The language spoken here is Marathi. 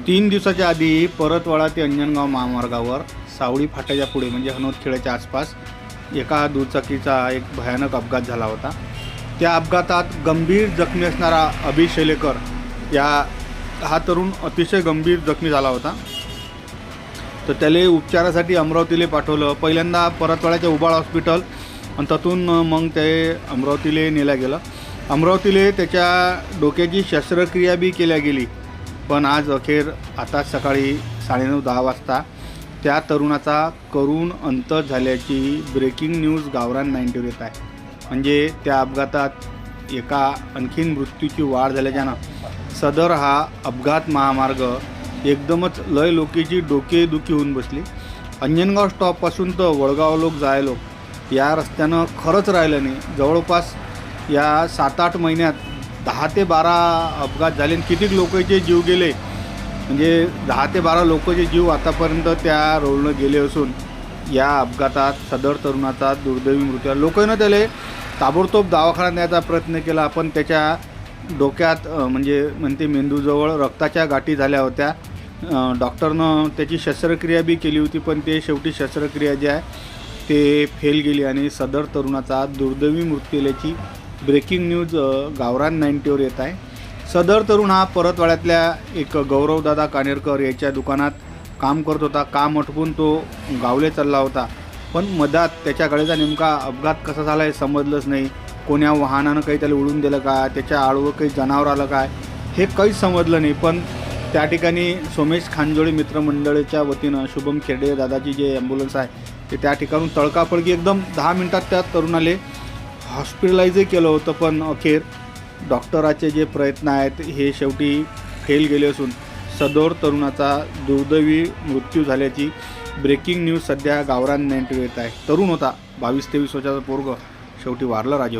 3 दिवसाच्या आधी परतवाडा ते अंजनगाव महामार्गावर सावळी फाट्याच्या पुढे म्हणजे हनोतखेड्याच्या आसपास एका दुचाकीचा एक भयानक अपघात झाला होता। त्या अपघातात गंभीर जखमी असणारा अभि शेलेकर हा तरुण अतिशय गंभीर जखमी झाला होता। तर त्याला उपचारासाठी अमरावतीला पाठवलं। पहिल्यांदा परतवाड्याच्या उबाळ हॉस्पिटल आणि तिथून मग ते अमरावतीला नेलं गेलं। अमरावतीला त्याच्या डोक्याची शस्त्रक्रिया बी केल्या गेली, पण आज अखेर आता सकाळी 9:30-10 वाजता त्या तरुणाचा करुण अंत झाल्याची ब्रेकिंग न्यूज गावरान 90वर येत आहे। म्हणजे त्या अपघातात एका आणखीन मृत्यूची वाढ झाल्याच्यानं सदर हा अपघात महामार्ग एकदमच लय लोकेची डोकेदुखी होऊन बसली। अंजनगाव स्टॉपपासून तर वडगाव लोक जायलो या रस्त्यानं खरंच राहिलं नाही। जवळपास या 7-8 महिन्यात 10 ते 12 अपघात झाले आणि कितीक लोकांचे जीव गेले, म्हणजे 10 ते 12 लोकांचे जीव आतापर्यंत त्या रोडनं गेले असून या अपघातात सदर तरुणाचा दुर्दैवी मृत्यू। लोकांना त्याला ताबडतोब दवाखान्यात न्यायचा प्रयत्न केला, पण त्याच्या डोक्यात म्हणते मेंदूजवळ रक्ताच्या गाठी झाल्या होत्या। डॉक्टरनं त्याची शस्त्रक्रिया बी केली होती, पण ते शेवटी शस्त्रक्रिया जी आहे ते फेल गेली आणि सदर तरुणाचा दुर्दैवी मृत्यू झाल्याची ब्रेकिंग न्यूज गावरान 90वर येत आहे। सदर तरुण हा परतवाड्यातल्या एक गौरवदादा कानेरकर याच्या दुकानात काम करत होता। काम आटपून तो गावले चालला होता, पण मधात त्याच्या गाडीचा नेमका अपघात कसा झाला हे समजलंच नाही। कोण्या वाहनानं काही त्याला उडून दिलं का, त्याच्या आडवं काही जनावर आलं काय हे काहीच समजलं नाही। पण त्या ठिकाणी सोमेश खानजोळे मित्रमंडळाच्या वतीनं शुभम खेरडे दादाची जे ॲम्ब्युलन्स आहे ते त्या ठिकाणून तडकाफडकी एकदम 10 मिनिटात त्या तरुणाला हॉस्पिटलाइज केलं होतं, पण अखेर डॉक्टराचे जे प्रयत्न आहेत हे शेवटी फेल गेले असून सदर तरुणाचा दुर्दैवी मृत्यू झाल्याची ब्रेकिंग न्यूज सध्या गावरान 90 येत आहे। तरुण होता, 22-23 वर्षाचा पोरगं शेवटी वारलं राजे।